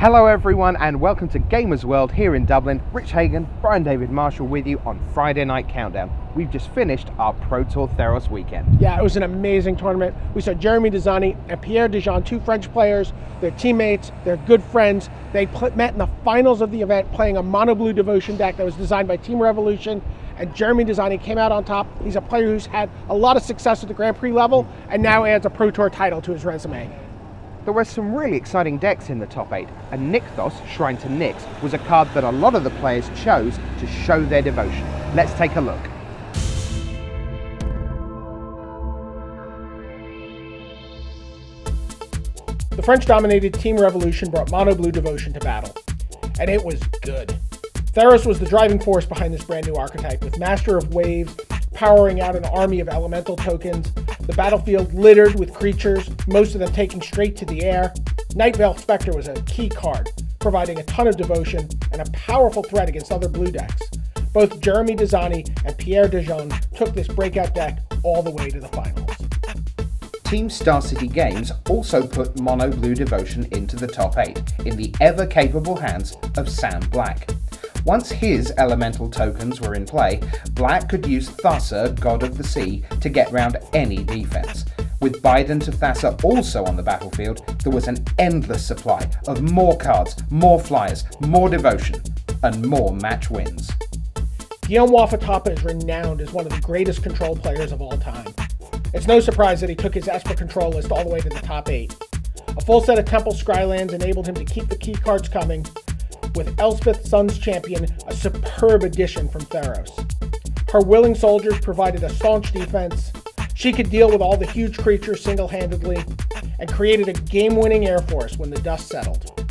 Hello everyone and welcome to Gamers World here in Dublin. Rich Hagon, Brian David-Marshall with you on Friday Night Countdown. We've just finished our Pro Tour Theros weekend. Yeah, it was an amazing tournament. We saw Jeremy Dezzani and Pierre Dejean, two French players. They're teammates, they're good friends. They met in the finals of the event playing a mono blue devotion deck that was designed by Team Revolution. And Jeremy Dezzani came out on top. He's a player who's had a lot of success at the Grand Prix level and now adds a Pro Tour title to his resume. There were some really exciting decks in the top 8, and Nykthos, Shrine to Nyx, was a card that a lot of the players chose to show their devotion. Let's take a look. The French-dominated Team Revolution brought mono blue devotion to battle, and it was good. Theros was the driving force behind this brand new archetype, with Master of Waves powering out an army of elemental tokens, the battlefield littered with creatures, most of them taking straight to the air. Nightveil Spectre was a key card, providing a ton of devotion and a powerful threat against other blue decks. Both Jeremy Dezzani and Pierre Dejean took this breakout deck all the way to the finals. Team Star City Games also put mono blue devotion into the top 8 in the ever-capable hands of Sam Black. Once his elemental tokens were in play, Black could use Thassa, God of the Sea, to get round any defense. With Biden to Thassa also on the battlefield, there was an endless supply of more cards, more flyers, more devotion, and more match wins. Guillaume Wafatapa is renowned as one of the greatest control players of all time. It's no surprise that he took his Esper control list all the way to the top 8. A full set of Temple Scrylands enabled him to keep the key cards coming, with Elspeth Sun's Champion a superb addition from Theros. Her willing soldiers provided a staunch defense. She could deal with all the huge creatures single-handedly, and created a game-winning air force when the dust settled.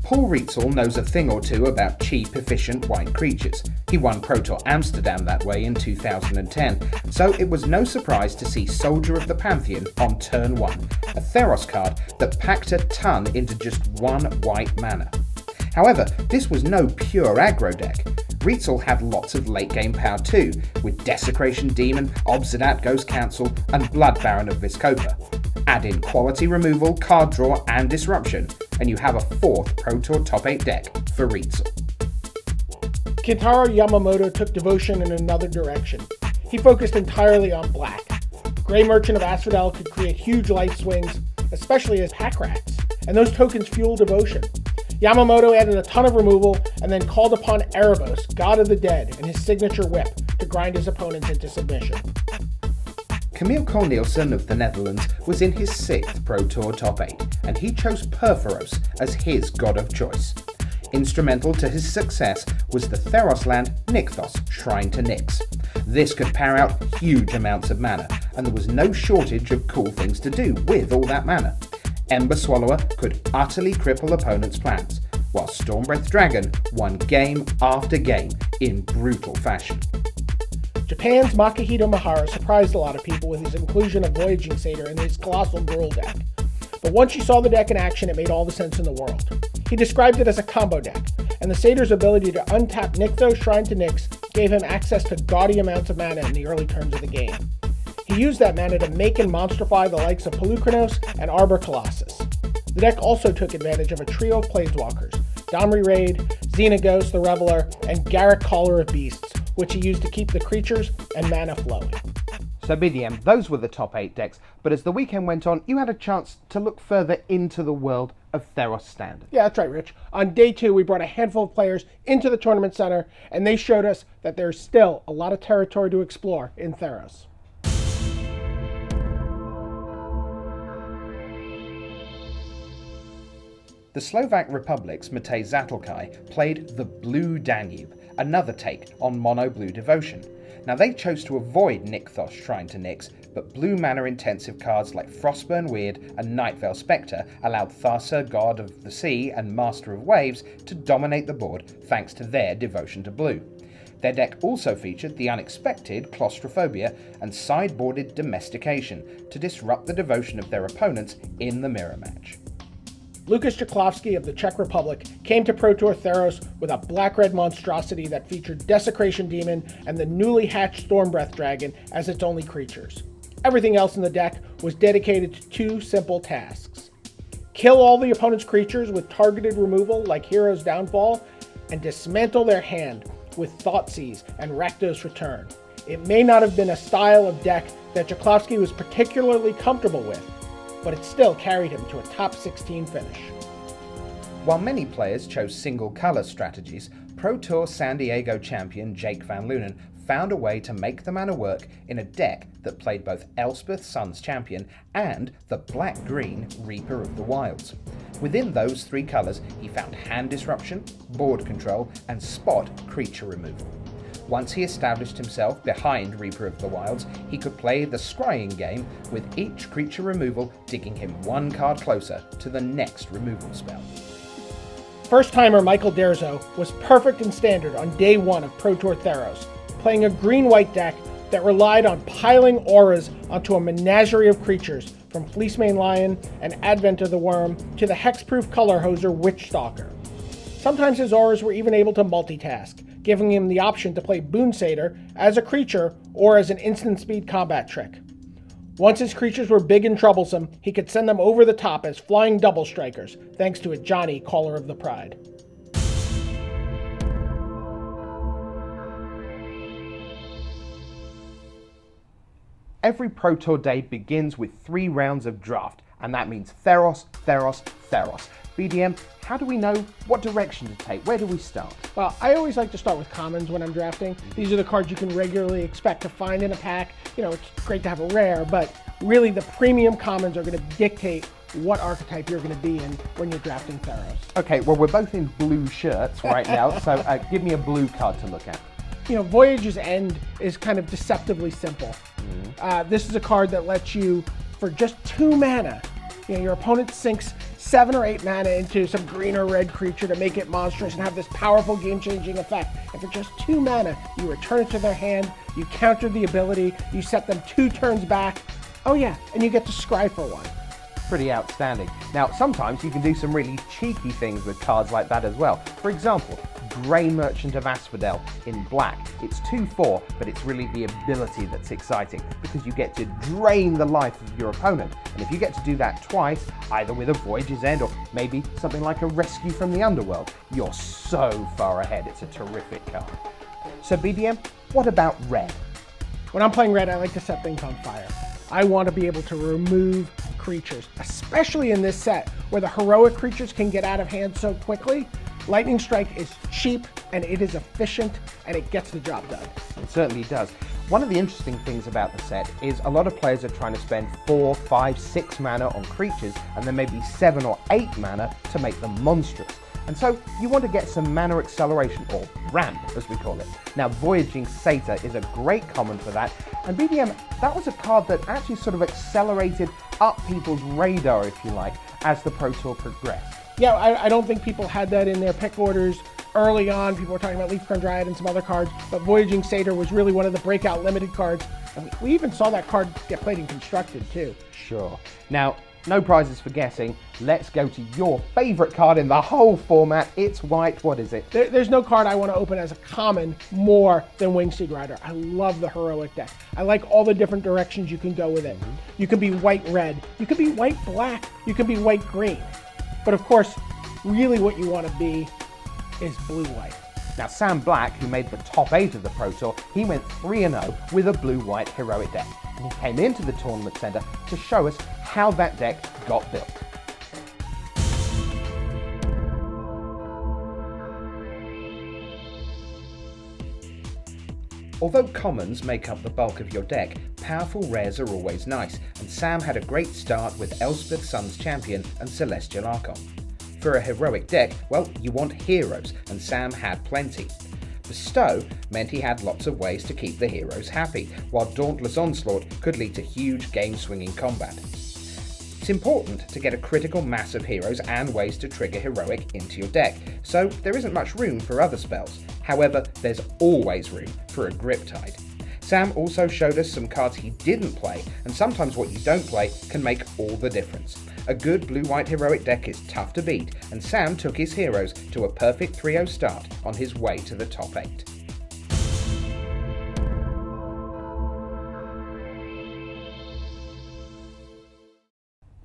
Paul Rietzel knows a thing or two about cheap, efficient white creatures. He won Pro Tour Amsterdam that way in 2010, so it was no surprise to see Soldier of the Pantheon on turn 1, a Theros card that packed a ton into just one white mana. However, this was no pure aggro deck. Rietzel had lots of late game power too, with Desecration Demon, Obsidat Ghost Council, and Blood Baron of Viscopa. Add in quality removal, card draw, and disruption, and you have a 4th Pro Tour top 8 deck for Rietzel. Kintaro Yamamoto took devotion in another direction. He focused entirely on Black. Grey Merchant of Asphodel could create huge light swings, especially as pack rats, and those tokens fuel devotion. Yamamoto added a ton of removal and then called upon Erebos, God of the Dead, and his signature whip to grind his opponents into submission. Camille Cornelissen of the Netherlands was in his 6th Pro Tour top 8, and he chose Purphoros as his god of choice. Instrumental to his success was the Theros land Nykthos, Shrine to Nyx. This could power out huge amounts of mana, and there was no shortage of cool things to do with all that mana. Ember Swallower could utterly cripple opponents' plans, while Stormbreath Dragon won game after game in brutal fashion. Japan's Makihito Mihara surprised a lot of people with his inclusion of Voyaging Satyr in his Colossal Gruul deck. But once you saw the deck in action, it made all the sense in the world. He described it as a combo deck, and the Satyr's ability to untap Nykthos Shrine to Nyx gave him access to gaudy amounts of mana in the early turns of the game. He used that mana to make and monstrify the likes of Pelucranos and Arbor Colossus. The deck also took advantage of a trio of Planeswalkers, Domri Raid, Xenaghost the Reveler, and Garruk Caller of Beasts, which he used to keep the creatures and mana flowing. So BDM, those were the top 8 decks, but as the weekend went on, you had a chance to look further into the world of Theros Standard. Yeah, that's right, Rich. On day 2, we brought a handful of players into the tournament center, and they showed us that there's still a lot of territory to explore in Theros. The Slovak Republic's Matej Zatlkaj played the Blue Danube, another take on mono blue devotion. Now they chose to avoid Nykthos Shrine to Nyx, but blue mana intensive cards like Frostburn Weird and Nightveil Spectre allowed Thassa, God of the Sea and Master of Waves to dominate the board thanks to their devotion to blue. Their deck also featured the unexpected Claustrophobia and sideboarded Domestication to disrupt the devotion of their opponents in the mirror match. Lukas Jaklovsky of the Czech Republic came to Pro Tour Theros with a black-red monstrosity that featured Desecration Demon and the newly hatched Stormbreath Dragon as its only creatures. Everything else in the deck was dedicated to 2 simple tasks. kill all the opponent's creatures with targeted removal like Hero's Downfall, and dismantle their hand with Thoughtseize and Rakdos Return. It may not have been a style of deck that Joklowski was particularly comfortable with, but it still carried him to a top 16 finish. While many players chose single-color strategies, Pro Tour San Diego champion Jake Van Lunen found a way to make the mana work in a deck that played both Elspeth Sun's Champion and the black-green Reaper of the Wilds. Within those three colours, he found hand disruption, board control, and spot creature removal. Once he established himself behind Reaper of the Wilds, he could play the scrying game, with each creature removal digging him one card closer to the next removal spell. First-timer Michael Derzo was perfect in Standard on day one of Pro Tour Theros, playing a green-white deck that relied on piling auras onto a menagerie of creatures, from Fleecemane Lion and Advent of the Worm to the hexproof color hoser Witchstalker. Sometimes his auras were even able to multitask, giving him the option to play Boon Satyr as a creature or as an instant speed combat trick. Once his creatures were big and troublesome, he could send them over the top as flying double strikers, thanks to a Johnny Caller of the Pride. Every Pro Tour day begins with 3 rounds of draft, and that means Theros, Theros, Theros. BDM, how do we know what direction to take? Where do we start? Well, I always like to start with commons when I'm drafting. These are the cards you can regularly expect to find in a pack. You know, it's great to have a rare, but really the premium commons are going to dictate what archetype you're going to be in when you're drafting Theros. Okay, well, we're both in blue shirts right now, so give me a blue card to look at. You know, Voyage's End is kind of deceptively simple. This is a card that lets you, for just 2 mana, you know, your opponent sinks 7 or 8 mana into some green or red creature to make it monstrous and have this powerful game-changing effect. And for just 2 mana, you return it to their hand, you counter the ability, you set them 2 turns back. Oh yeah, and you get to scry for 1. Pretty outstanding. Now, sometimes you can do some really cheeky things with cards like that as well. For example, Grey Merchant of Asphodel in black. It's 2/4, but it's really the ability that's exciting, because you get to drain the life of your opponent. And if you get to do that twice, either with a Voyage's End or maybe something like a Rescue from the Underworld, you're so far ahead. It's a terrific card. So BDM, what about red? When I'm playing red, I like to set things on fire. I want to be able to remove creatures, especially in this set where the heroic creatures can get out of hand so quickly. Lightning Strike is cheap and it is efficient and it gets the job done. It certainly does. One of the interesting things about the set is a lot of players are trying to spend 4, 5, 6 mana on creatures and then maybe 7 or 8 mana to make them monstrous. And so you want to get some mana acceleration, or ramp as we call it. Now, Voyaging Satyr is a great common for that, and BDM, that was a card that actually sort of accelerated up people's radar, if you like, as the Pro Tour progressed. Yeah, I don't think people had that in their pick orders early on. People were talking about Leafcrown Dryad and some other cards, but Voyaging Satyr was really one of the breakout limited cards, and we even saw that card get played in Constructed too. Sure. Now, no prizes for guessing. Let's go to your favourite card in the whole format. It's white. What is it? There's no card I want to open as a common more than Wingseed Rider. I love the heroic deck. I like all the different directions you can go with it. You can be white-red. You can be white-black. You can be white-green. But of course, really what you want to be is blue-white. Now, Sam Black, who made the top 8 of the Pro Tour, he went 3-0 with a blue-white heroic deck. And he came into the tournament centre to show us how that deck got built. Although commons make up the bulk of your deck, powerful rares are always nice, and Sam had a great start with Elspeth Sun's Champion and Celestial Archon. For a heroic deck, well, you want heroes, and Sam had plenty. Bestow meant he had lots of ways to keep the heroes happy, while Dauntless Onslaught could lead to huge game-swinging combat. It's important to get a critical mass of heroes and ways to trigger heroic into your deck, so there isn't much room for other spells. However, there's always room for a Griptide. Sam also showed us some cards he didn't play, and sometimes what you don't play can make all the difference. A good blue-white heroic deck is tough to beat, and Sam took his heroes to a perfect 3-0 start on his way to the top 8.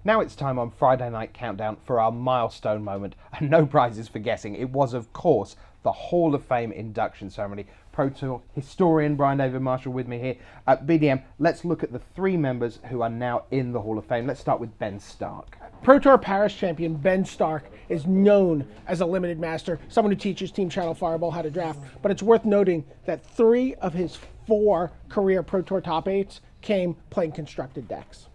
Now it's time on Friday Night Countdown for our milestone moment, and no prizes for guessing. It was, of course, the Hall of Fame induction ceremony. Pro Tour historian Brian David-Marshall with me here. BDM, let's look at the 3 members who are now in the Hall of Fame. Let's start with Ben Stark. Pro Tour Paris champion Ben Stark is known as a limited master, someone who teaches Team Channel Fireball how to draft. But it's worth noting that 3 of his 4 career Pro Tour top 8s came playing constructed decks.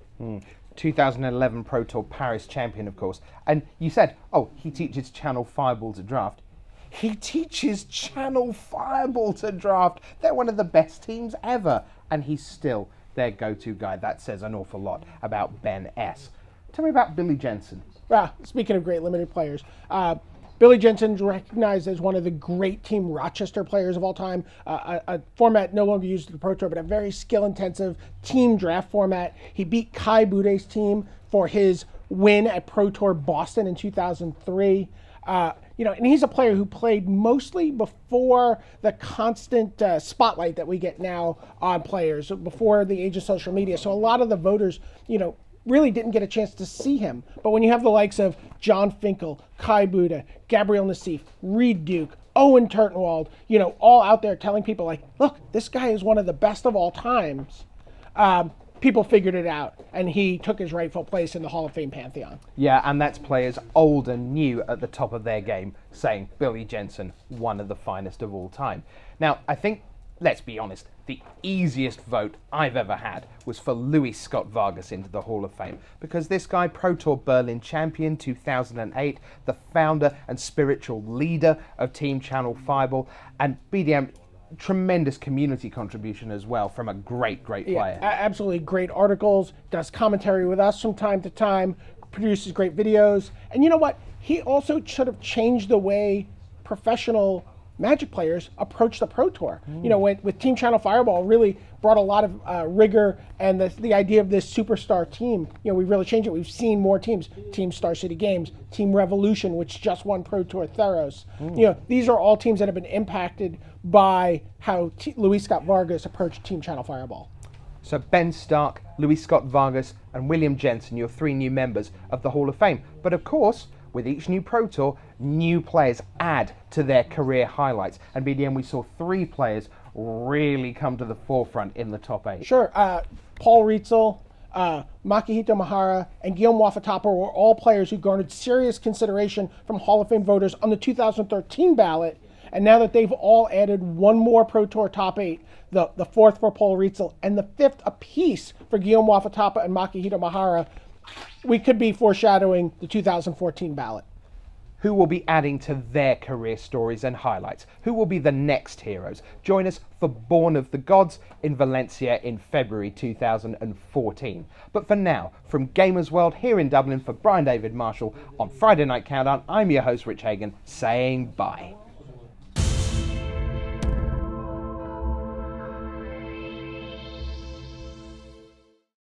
2011 Pro Tour Paris champion, of course. And you said, oh, he teaches Channel Fireball to draft. He teaches Channel Fireball to draft. They're one of the best teams ever. And he's still their go-to guy. That says an awful lot about Ben S. Tell me about Billy Jensen. Speaking of great limited players, Billy Jensen's recognized as one of the great Team Rochester players of all time, a format no longer used in the Pro Tour, but a very skill-intensive team draft format. He beat Kai Bude's team for his win at Pro Tour Boston in 2003. And he's a player who played mostly before the constant spotlight that we get now on players, before the age of social media. So a lot of the voters, really didn't get a chance to see him. But when you have the likes of John Finkel, Kai Bude, Gabriel Nassif, Reed Duke, Owen Turtenwald, all out there telling people like, look, this guy is one of the best of all times. People figured it out, and he took his rightful place in the Hall of Fame pantheon. Yeah, and that's players old and new at the top of their game saying Billy Jensen, one of the finest of all time. Now, I think, let's be honest, the easiest vote I've ever had was for Luis Scott Vargas into the Hall of Fame, because this guy, Pro Tour Berlin champion 2008, the founder and spiritual leader of Team Channel Fireball, and BDM, tremendous community contribution as well from a great player. Yeah, absolutely great articles, does commentary with us from time to time, produces great videos, and you know what? He also sort of changed the way professional Magic players approach the Pro Tour. With Team Channel Fireball, really brought a lot of rigor, and the idea of this superstar team, we've really changed it. We've seen more teams, Team Star City Games, Team Revolution, which just won Pro Tour Theros. These are all teams that have been impacted by how Luis Scott Vargas approached Team Channel Fireball. So Ben Stark, Luis Scott Vargas, and William Jensen, your 3 new members of the Hall of Fame. But of course, with each new Pro Tour, new players add to their career highlights. And BDM, we saw 3 players really come to the forefront in the top 8. Sure. Paul Rietzel, Makihito Mahara, and Guillaume Wafatapa were all players who garnered serious consideration from Hall of Fame voters on the 2013 ballot. And now that they've all added 1 more Pro Tour top 8, the 4th for Paul Rietzel and the 5th apiece for Guillaume Wafatapa and Makihito Mahara, we could be foreshadowing the 2014 ballot. Who will be adding to their career stories and highlights? Who will be the next heroes? Join us for Born of the Gods in Valencia in February 2014. But for now, from Gamers World here in Dublin for Brian David-Marshall on Friday Night Countdown, I'm your host Rich Hagon, saying bye.